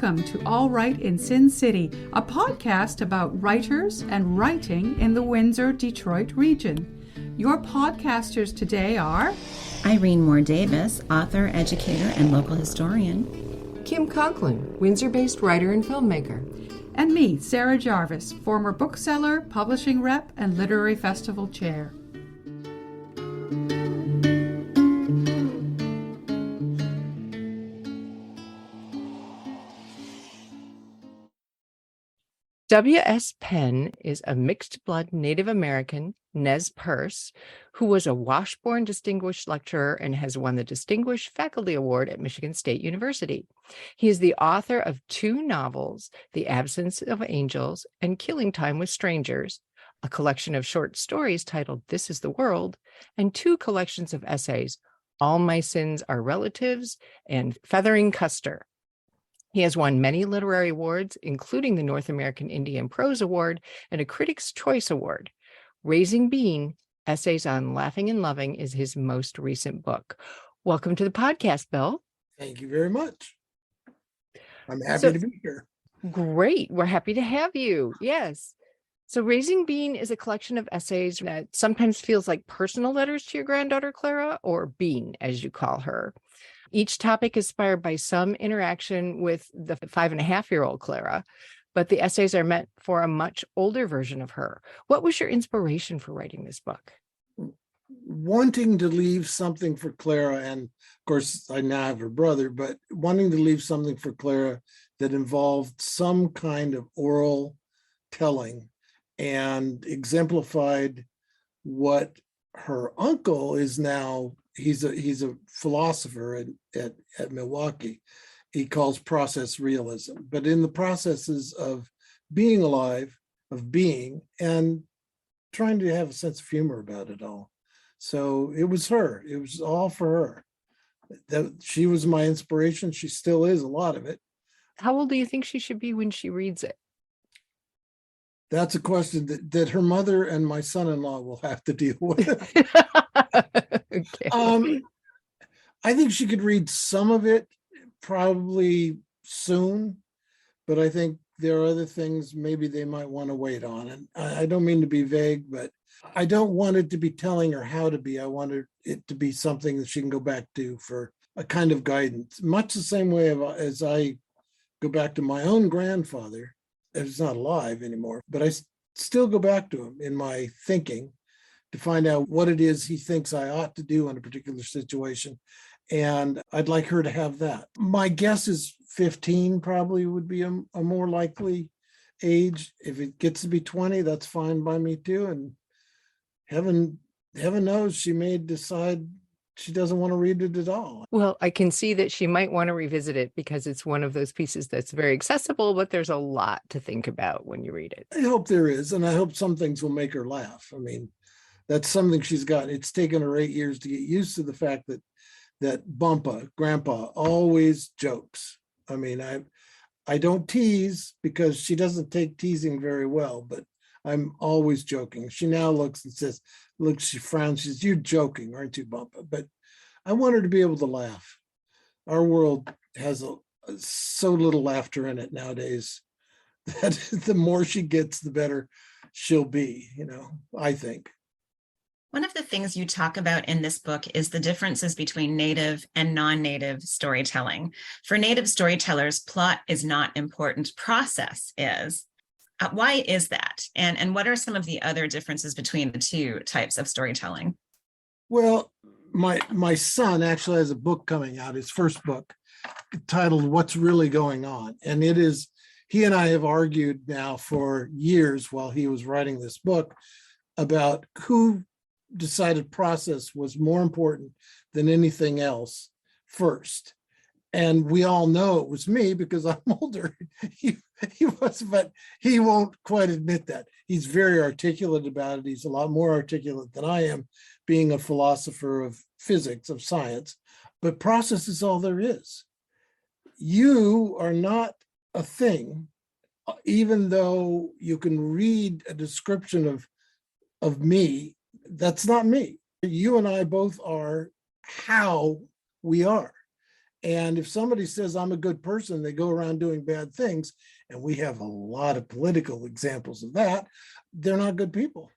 Welcome to All Right in Sin City, a podcast about writers and writing in the Windsor-Detroit region. Your podcasters today are Irene Moore Davis, author, educator, and local historian. Kim Conklin, Windsor-based writer and filmmaker. And me, Sarah Jarvis, former bookseller, publishing rep, and literary festival chair. W.S. Penn is a mixed-blood Native American, Nez Perce, who was a Washburn Distinguished lecturer and has won the Distinguished Faculty Award at Michigan State University. He is the author of 2 novels, The Absence of Angels and Killing Time with Strangers, a collection of short stories titled This is the World, and 2 collections of essays, All My Sins Are Relatives and Feathering Custer. He has won many literary awards, including the North American Indian Prose Award and a Critic's Choice Award. Raising Bean, Essays on Laughing and Loving is his most recent book. Welcome to the podcast, Bill. Thank you very much. I'm happy to be here. Great. We're happy to have you. Yes. So Raising Bean is a collection of essays that sometimes feels like personal letters to your granddaughter, Clara, or Bean, as you call her. Each topic is inspired by some interaction with the 5.5-year-old Clara, but the essays are meant for a much older version of her. What was your inspiration for writing this book? Wanting to leave something for Clara, and of course, I now have her brother, but wanting to leave something for Clara that involved some kind of oral telling and exemplified what her uncle is now. He's a philosopher at Milwaukee. He calls process realism, but in the processes of being alive, of being, and trying to have a sense of humor about it all. So it was her. It was all for her. That she was my inspiration. She still is a lot of it. How old do you think she should be when she reads it? That's a question that her mother and my son-in-law will have to deal with. Okay. I think she could read some of it probably soon, but I think there are other things maybe they might want to wait on. And I don't mean to be vague, but I don't want it to be telling her how to be. I want it to be something that she can go back to for a kind of guidance, much the same way as I go back to my own grandfather. He's not alive anymore, but I still go back to him in my thinking to find out what it is he thinks I ought to do in a particular situation. And I'd like her to have that. My guess is 15 probably would be a more likely age. If it gets to be 20, that's fine by me too. And heaven knows she may decide she doesn't want to read it at all. Well, I can see that she might want to revisit it because it's one of those pieces that's very accessible, but there's a lot to think about when you read it. I hope there is, and I hope some things will make her laugh. I mean, that's something she's got. It's taken her 8 years to get used to the fact that Grandpa, always jokes. I mean, I don't tease because she doesn't take teasing very well, but I'm always joking. She now looks and says, she frowns, she says, "You're joking, aren't you, Bumpa?" But I want her to be able to laugh. Our world has so little laughter in it nowadays that the more she gets, the better she'll be, I think. One of the things you talk about in this book is the differences between native and non-native storytelling. For native storytellers, plot is not important, process is. Why is that? And what are some of the other differences between the 2 types of storytelling? Well, my son actually has a book coming out, his first book, titled What's Really Going On. And he and I have argued now for years while he was writing this book about who decided process was more important than anything else first. And we all know it was me because I'm older. He was, but he won't quite admit that. He's very articulate about it. He's a lot more articulate than I am, being a philosopher of physics, of science. But process is all there is. You are not a thing, even though you can read a description of me. That's not me. You and I both are how we are. And if somebody says, I'm a good person, they go around doing bad things, and we have a lot of political examples of that, they're not good people.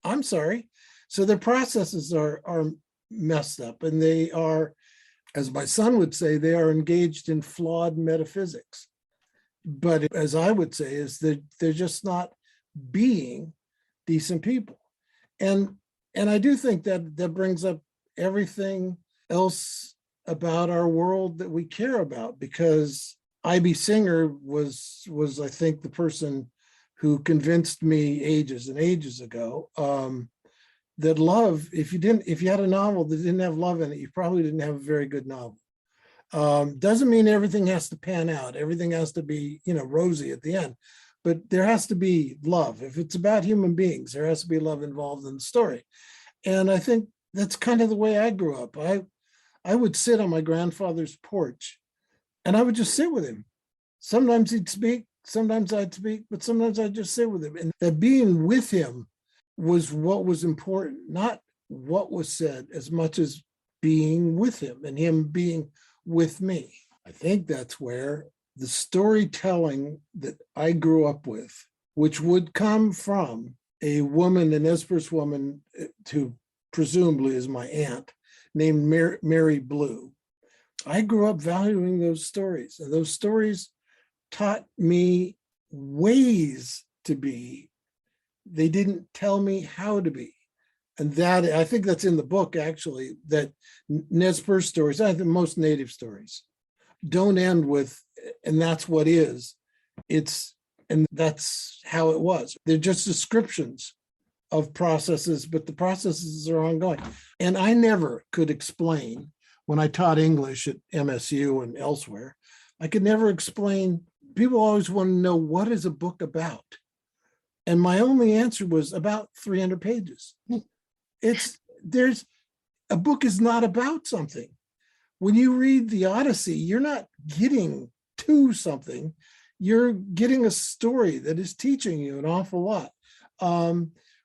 I'm sorry. So their processes are messed up, and they are, as my son would say, they are engaged in flawed metaphysics. But as I would say, is that they're just not being decent people. And I do think that brings up everything else about our world that we care about, because I.B. Singer was I think the person who convinced me ages and ages ago that love, if you had a novel that didn't have love in it, you probably didn't have a very good novel. Doesn't mean everything has to pan out. Everything has to be, rosy at the end, but there has to be love. If it's about human beings, there has to be love involved in the story. And I think that's kind of the way I grew up. I would sit on my grandfather's porch and I would just sit with him. Sometimes he'd speak, sometimes I'd speak, but sometimes I'd just sit with him. And that being with him was what was important, not what was said as much as being with him and him being with me. I think that's where the storytelling that I grew up with, which would come from a woman, a Nez Perce woman, who presumably is my aunt, named Mary Blue. I grew up valuing those stories, and those stories taught me ways to be. They didn't tell me how to be. And that, I think that's in the book, actually, that Nez Perce stories, I think most native stories, don't end with, and that's what is. And that's how it was. They're just descriptions of processes, but the processes are ongoing. And I never could explain, when I taught English at MSU and elsewhere, I could never explain. People always want to know, what is a book about? And my only answer was about 300 pages. A book is not about something. When you read the Odyssey, you're not getting to something. You're getting a story that is teaching you an awful lot.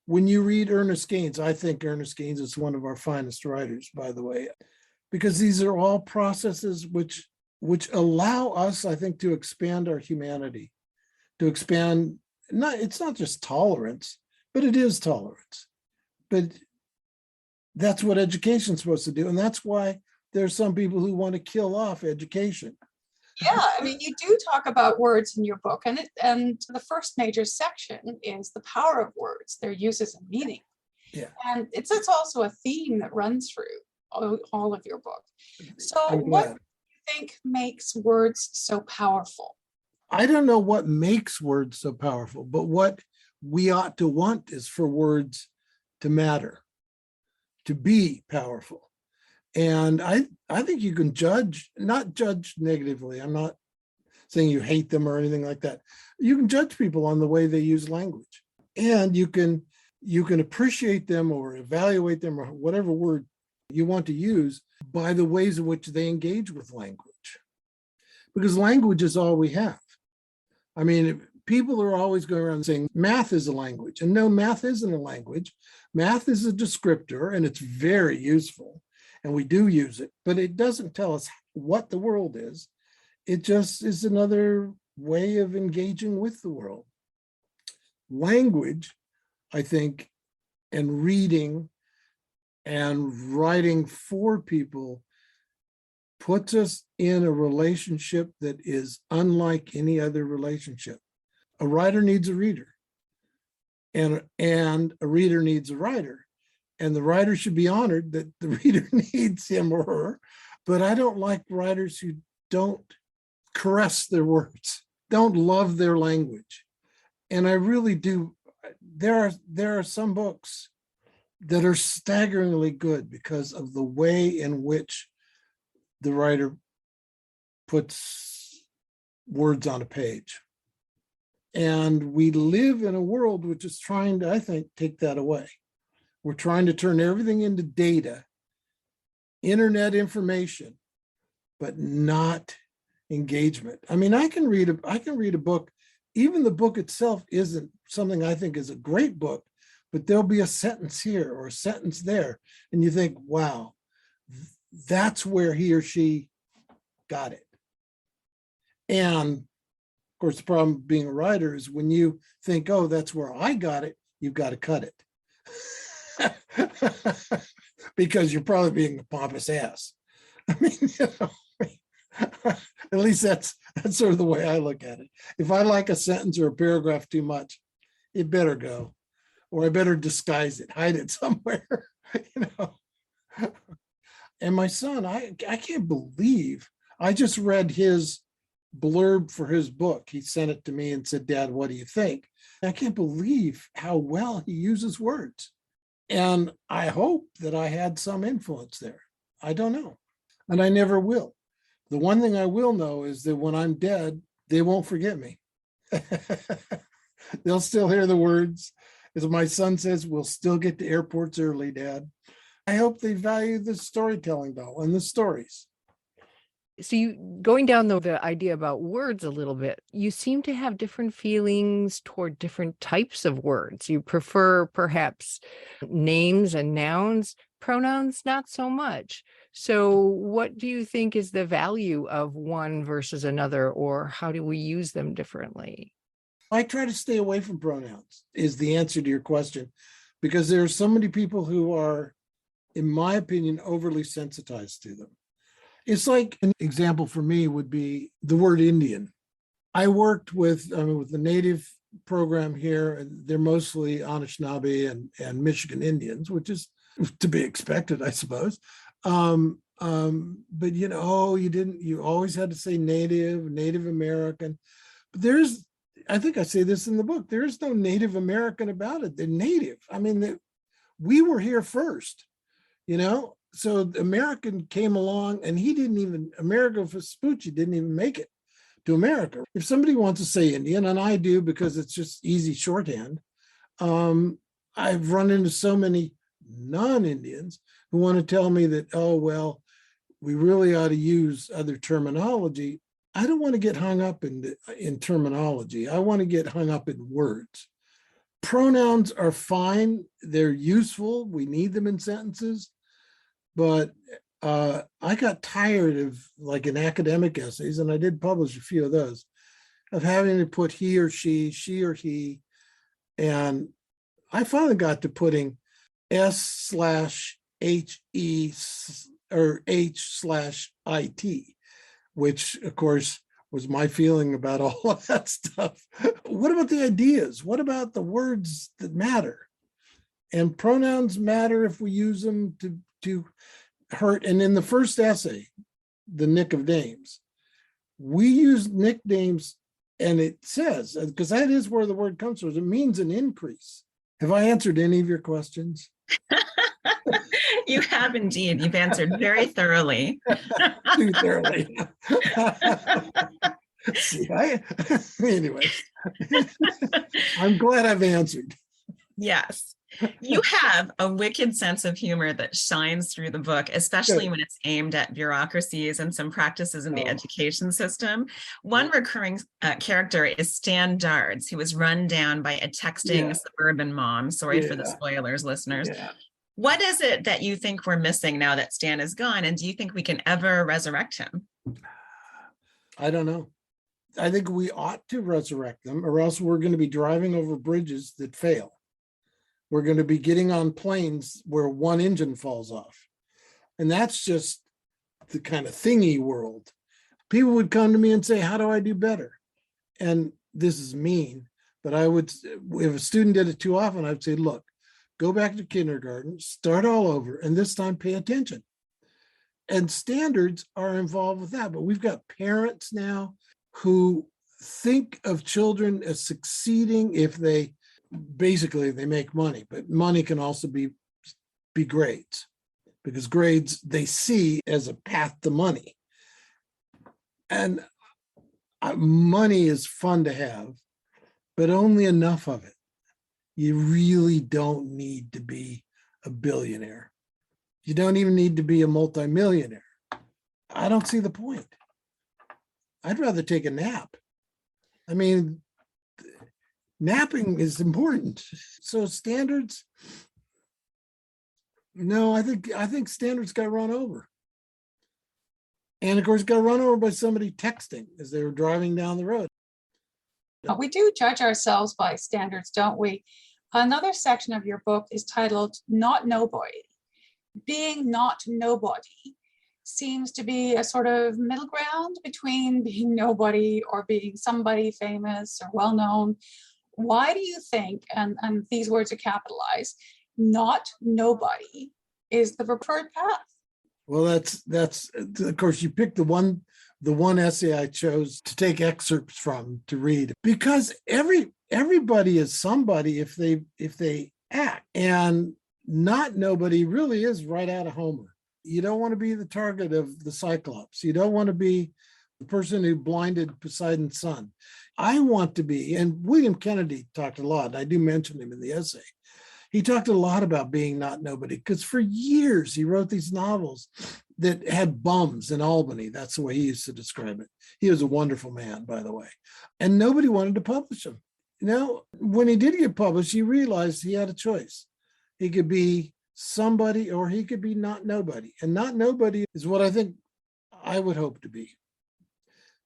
When you read Ernest Gaines, I think Ernest Gaines is one of our finest writers, by the way, because these are all processes which allow us, I think, to expand our humanity, to expand. It's not just tolerance, but it is tolerance. But that's what education's supposed to do. And that's why there's some people who want to kill off education. Yeah, I mean, you do talk about words in your book, and the first major section is the power of words, their uses and meaning. Yeah. And it's also a theme that runs through all of your book. So what do you think makes words so powerful? I don't know what makes words so powerful, but what we ought to want is for words to matter, to be powerful. And I think you can not judge negatively. I'm not saying you hate them or anything like that. You can judge people on the way they use language. And you can appreciate them or evaluate them, or whatever word you want to use, by the ways in which they engage with language. Because language is all we have. I mean, people are always going around saying math is a language. And no, math isn't a language. Math is a descriptor, and it's very useful. And we do use it, but it doesn't tell us what the world is. It just is another way of engaging with the world. Language, I think, and reading and writing for people puts us in a relationship that is unlike any other relationship. A writer needs a reader, and a reader needs a writer. And the writer should be honored that the reader needs him or her. But I don't like writers who don't caress their words, don't love their language. And I really do. There are some books that are staggeringly good because of the way in which the writer puts words on a page. And we live in a world which is trying to, I think, take that away. We're trying to turn everything into data, internet information, but not engagement. I mean, I can read a book. Even the book itself isn't something I think is a great book, but there'll be a sentence here or a sentence there, and you think, wow, that's where he or she got it. And of course, the problem being a writer is when you think, oh, that's where I got it, you've got to cut it. Because you're probably being a pompous ass. I mean, at least that's sort of the way I look at it. If I like a sentence or a paragraph too much, it better go, or I better disguise it, hide it somewhere, And my son, I can't believe I just read his blurb for his book. He sent it to me and said, Dad, what do you think? I can't believe how well he uses words. And I hope that I had some influence there. I don't know. And I never will. The one thing I will know is that when I'm dead, they won't forget me. They'll still hear the words. As my son says, we'll still get to airports early, Dad. I hope they value the storytelling, though, and the stories. So going down the idea about words a little bit, you seem to have different feelings toward different types of words. You prefer perhaps names and nouns, pronouns, not so much. So what do you think is the value of one versus another, or how do we use them differently? I try to stay away from pronouns is the answer to your question, because there are so many people who are, in my opinion, overly sensitized to them. It's like an example for me would be the word Indian. I worked with the native program here, and they're mostly Anishinaabe and Michigan Indians, which is to be expected, I suppose. But you always had to say Native American. But I think I say this in the book, there is no Native American about it. They're native. I mean, we were here first, So the American came along, and Amerigo Vespucci didn't even make it to America. If somebody wants to say Indian, and I do because it's just easy shorthand, I've run into so many non-Indians who want to tell me that, oh, well, we really ought to use other terminology. I don't want to get hung up in terminology. I want to get hung up in words. Pronouns are fine. They're useful. We need them in sentences. But I got tired of, like in academic essays, and I did publish a few of those, of having to put he or she or he. And I finally got to putting S/HE or H/IT, which of course was my feeling about all of that stuff. What about the ideas? What about the words that matter? And pronouns matter if we use them to hurt. And in the first essay, the Nick of Names, we use nicknames, and it says, because that is where the word comes from, it means an increase. Have I answered any of your questions? You have indeed. You've answered very thoroughly. Too thoroughly. See, anyway, I'm glad I've answered. Yes. You have a wicked sense of humor that shines through the book, especially when it's aimed at bureaucracies and some practices in the education system. One recurring character is Stan Dards, who was run down by a texting suburban mom. Sorry for the spoilers, listeners. Yeah. What is it that you think we're missing now that Stan is gone? And do you think we can ever resurrect him? I don't know. I think we ought to resurrect them, or else we're going to be driving over bridges that fail. We're going to be getting on planes where one engine falls off. And that's just the kind of thingy world. People would come to me and say, how do I do better? And this is mean, but if a student did it too often, I'd say, look, go back to kindergarten, start all over, and this time pay attention. And standards are involved with that. But we've got parents now who think of children as succeeding if they make money, but money can also be grades, because grades they see as a path to money. And money is fun to have, but only enough of it. You really don't need to be a billionaire. You don't even need to be a multimillionaire. I don't see the point. I'd rather take a nap. I mean, napping is important. So standards, no, I think standards got run over. And of course, got run over by somebody texting as they were driving down the road. We do judge ourselves by standards, don't we? Another section of your book is titled Not Nobody. Being not nobody seems to be a sort of middle ground between being nobody or being somebody famous or well-known. Why do you think, and these words are capitalized, not nobody is the preferred path? Well, that's of course, you picked the one essay I chose to take excerpts from to read, because everybody is somebody if they act, and not nobody really is right out of Homer. You don't want to be the target of the Cyclops. You don't want to be the person who blinded Poseidon's son. I want to be, and William Kennedy talked a lot, and I do mention him in the essay. He talked a lot about being not nobody, because for years he wrote these novels that had bums in Albany. That's the way he used to describe it. He was a wonderful man, by the way. And nobody wanted to publish him. When he did get published, he realized he had a choice. He could be somebody or he could be not nobody. And not nobody is what I think I would hope to be.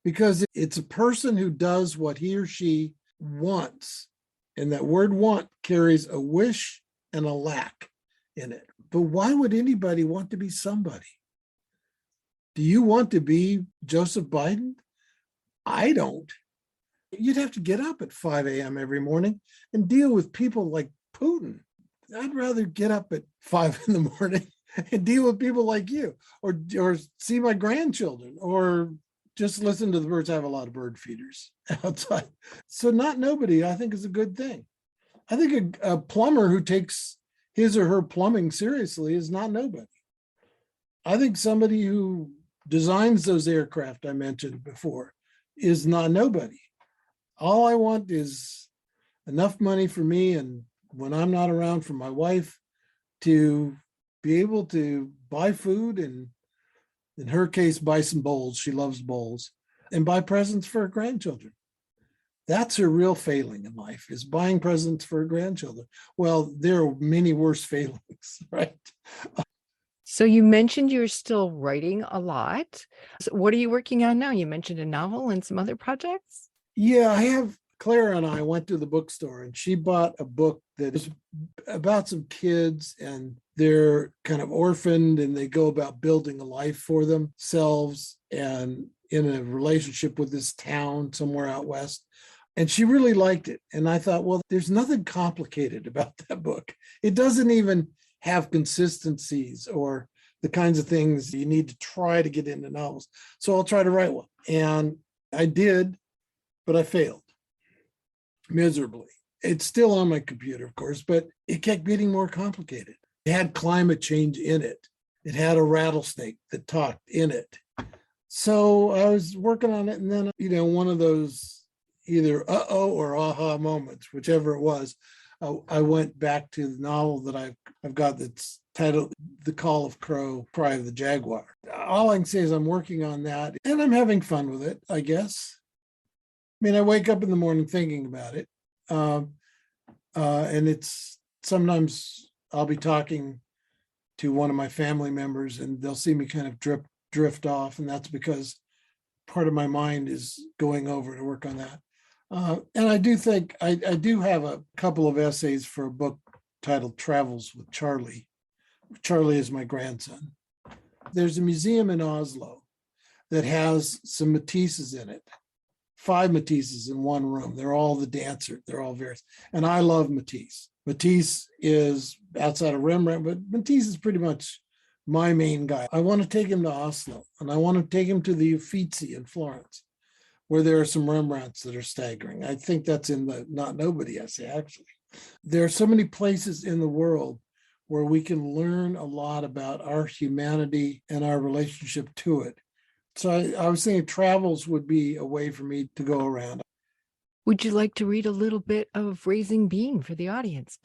Because it's a person who does what he or she wants. And that word want carries a wish and a lack in it. But why would anybody want to be somebody? Do you want to be Joseph Biden? I don't. You'd have to get up at 5 a.m. every morning and deal with people like Putin. I'd rather get up at 5 in the morning and deal with people like you, or see my grandchildren, or just listen to the birds. I have a lot of bird feeders outside. So not nobody, I think, is a good thing. I think a plumber who takes his or her plumbing seriously is not nobody. I think somebody who designs those aircraft I mentioned before is not nobody. All I want is enough money for me, and when I'm not around, for my wife to be able to buy food, and in her case, buy some bowls. She loves bowls, and buy presents for her grandchildren. That's her real failing in life, is buying presents for her grandchildren. Well, there are many worse failings, right? So you mentioned you're still writing a lot. So what are you working on now? You mentioned a novel and some other projects. Yeah, I have. Clara and I went to the bookstore, and she bought a book that is about some kids, and they're kind of orphaned, and they go about building a life for themselves and in a relationship with this town somewhere out west. And she really liked it. And I thought, well, there's nothing complicated about that book. It doesn't even have consistencies or the kinds of things you need to try to get into novels. So I'll try to write one. And I did, but I failed miserably. It's still on my computer, of course, but it kept getting more complicated. It had climate change in it. It had a rattlesnake that talked in it. So I was working on it, and then, one of those either uh-oh or aha moments, whichever it was, I went back to the novel that I've got that's titled The Call of Crow, Cry of the Jaguar. All I can say is I'm working on that, and I'm having fun with it, I guess. I wake up in the morning thinking about it. And it's sometimes I'll be talking to one of my family members, and they'll see me kind of drift off. And that's because part of my mind is going over to work on that. And I do think I do have a couple of essays for a book titled Travels with Charlie. Charlie is my grandson. There's a museum in Oslo that has some Matisses in it. 5 Matisses in one room. They're all the dancer. They're all various. And I love Matisse. Matisse is outside of Rembrandt, but Matisse is pretty much my main guy. I want to take him to Oslo, and I want to take him to the Uffizi in Florence, where there are some Rembrandts that are staggering. I think that's in the Not Nobody essay, actually. There are so many places in the world where we can learn a lot about our humanity and our relationship to it. So I was thinking Travels would be a way for me to go around. Would you like to read a little bit of Raising Bean for the audience?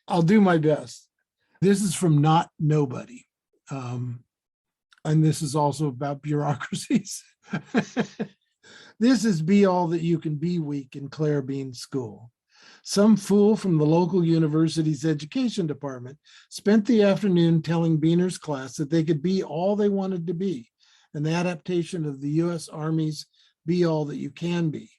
I'll do my best. This is from Not Nobody. And this is also about bureaucracies. This is Be All That You Can Be week in Claire Bean's school. Some fool from the local university's education department spent the afternoon telling Beaner's class that they could be all they wanted to be, an adaptation of the U.S. Army's Be All That You Can Be.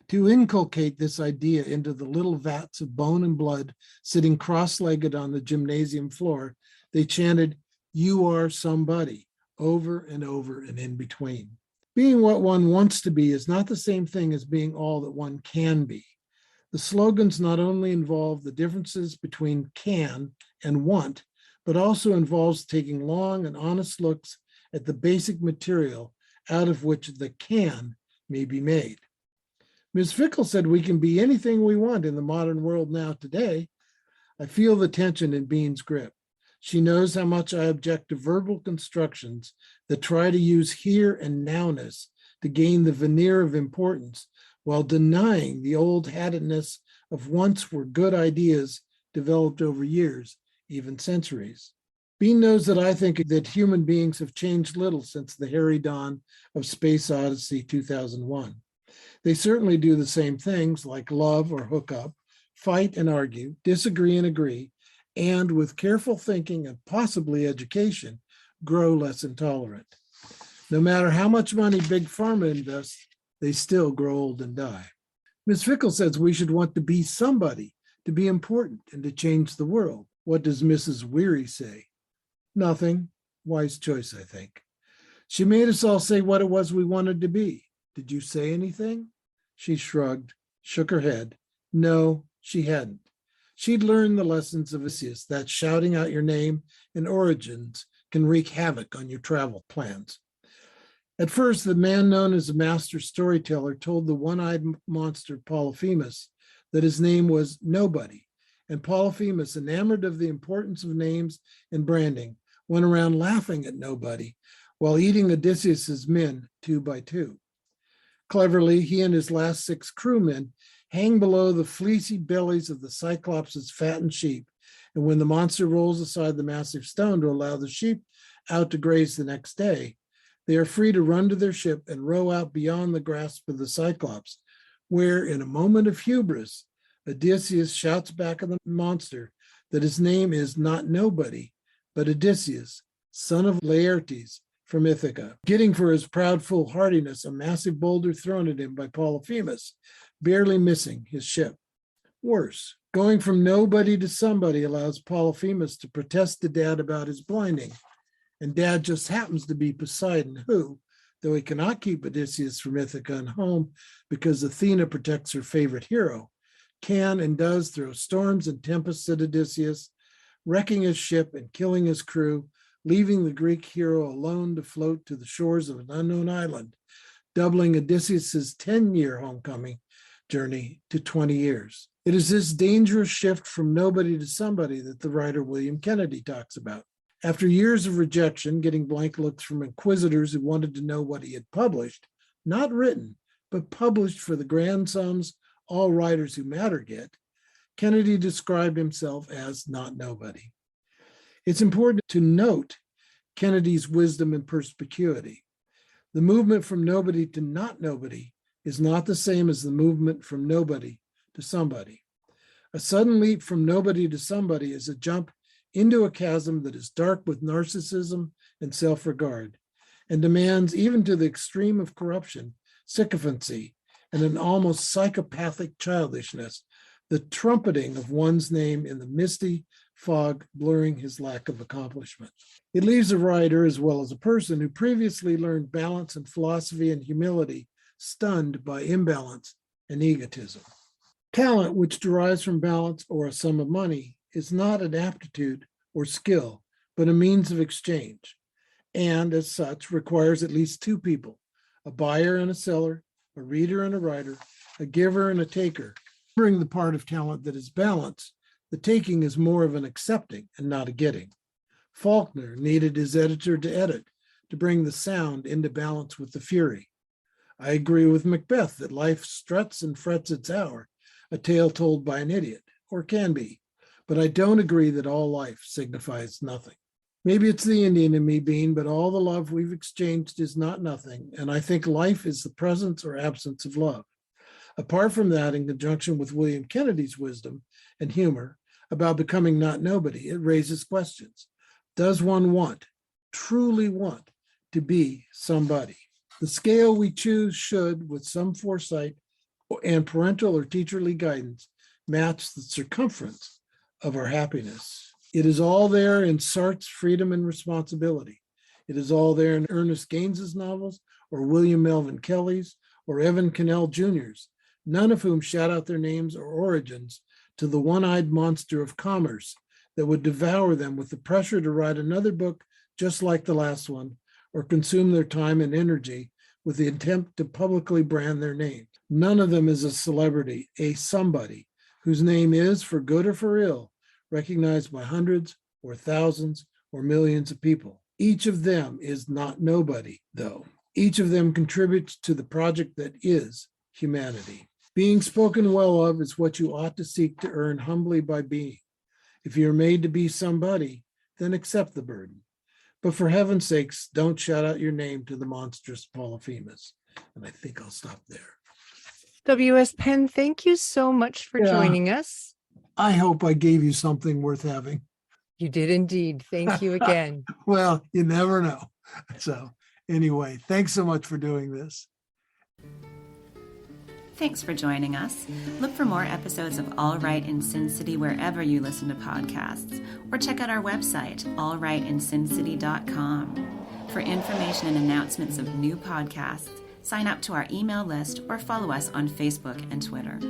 To inculcate this idea into the little vats of bone and blood sitting cross-legged on the gymnasium floor, they chanted, "You are somebody," over and over and in between. Being what one wants to be is not the same thing as being all that one can be. The slogans not only involve the differences between can and want, but also involves taking long and honest looks at the basic material out of which the can may be made. Ms. Fickle said we can be anything we want in the modern world now today. I feel the tension in Bean's grip. She knows how much I object to verbal constructions that try to use here and nowness to gain the veneer of importance while denying the old hattedness of once were good ideas developed over years, even centuries. Bean knows that I think that human beings have changed little since the hairy dawn of Space Odyssey 2001. They certainly do the same things like love or hook up, fight and argue, disagree and agree, and with careful thinking and possibly education, grow less intolerant. No matter how much money Big Pharma invests, they still grow old and die. Ms. Fickle says we should want to be somebody, to be important, and to change the world. What does Mrs. Weary say? Nothing. Wise choice, I think. She made us all say what it was we wanted to be. Did you say anything? She shrugged, shook her head. No, she hadn't. She'd learned the lessons of Odysseus, that shouting out your name and origins can wreak havoc on your travel plans. At first, the man known as a master storyteller told the one-eyed monster Polyphemus that his name was Nobody, and Polyphemus, enamored of the importance of names and branding, went around laughing at Nobody while eating Odysseus's men 2 by 2. Cleverly, he and his last 6 crewmen hang below the fleecy bellies of the Cyclops' fattened sheep, and when the monster rolls aside the massive stone to allow the sheep out to graze the next day, they are free to run to their ship and row out beyond the grasp of the Cyclops, where, in a moment of hubris, Odysseus shouts back at the monster that his name is not Nobody, but Odysseus, son of Laertes from Ithaca, getting for his proud foolhardiness a massive boulder thrown at him by Polyphemus, barely missing his ship. Worse, going from nobody to somebody allows Polyphemus to protest to Dad about his blinding, and Dad just happens to be Poseidon, who, though he cannot keep Odysseus from Ithaca and home because Athena protects her favorite hero, can and does throw storms and tempests at Odysseus, wrecking his ship and killing his crew, leaving the Greek hero alone to float to the shores of an unknown island, doubling Odysseus's 10-year homecoming journey to 20 years. It is this dangerous shift from nobody to somebody that the writer William Kennedy talks about. After years of rejection, getting blank looks from inquisitors who wanted to know what he had published, not written, but published for the grand sums all writers who matter get, Kennedy described himself as not nobody. It's important to note Kennedy's wisdom and perspicuity. The movement from nobody to not nobody is not the same as the movement from nobody to somebody. A sudden leap from nobody to somebody is a jump into a chasm that is dark with narcissism and self-regard, and demands, even to the extreme of corruption, sycophancy, and an almost psychopathic childishness, the trumpeting of one's name in the misty fog blurring his lack of accomplishment. It leaves a writer, as well as a person who previously learned balance and philosophy and humility, stunned by imbalance and egotism. Talent, which derives from balance or a sum of money, is not an aptitude or skill, but a means of exchange, and as such requires at least 2 people, a buyer and a seller, a reader and a writer, a giver and a taker. Remembering the part of talent that is balance, the taking is more of an accepting and not a getting. Faulkner needed his editor to edit, to bring the sound into balance with the fury. I agree with Macbeth that life struts and frets its hour, a tale told by an idiot, or can be, but I don't agree that all life signifies nothing. Maybe it's the Indian in me, Bean, but all the love we've exchanged is not nothing, and I think life is the presence or absence of love. Apart from that, in conjunction with William Kennedy's wisdom and humor about becoming not nobody, it raises questions. Does one want, truly want, to be somebody. The scale we choose should, with some foresight and parental or teacherly guidance, match the circumference of our happiness. It is all there in Sartre's Freedom and Responsibility. It is all there in Ernest Gaines's novels, or William Melvin Kelly's, or Evan Cannell Jr.'s, none of whom shout out their names or origins to the one-eyed monster of commerce that would devour them with the pressure to write another book just like the last one, or consume their time and energy with the attempt to publicly brand their name. None of them is a celebrity, a somebody, whose name is, for good or for ill, recognized by hundreds or thousands or millions of people. Each of them is not nobody, though. Each of them contributes to the project that is humanity. Being spoken well of is what you ought to seek to earn humbly by being. If you're made to be somebody, then accept the burden. But for heaven's sakes, don't shout out your name to the monstrous Polyphemus. And I think I'll stop there. W.S. Penn, thank you so much for joining us. I hope I gave you something worth having. You did indeed. Thank you again. Well, you never know. So anyway, thanks so much for doing this. Thanks for joining us. Look for more episodes of All Right in Sin City wherever you listen to podcasts, or check out our website, allrightinsincity.com. For information and announcements of new podcasts, sign up to our email list or follow us on Facebook and Twitter.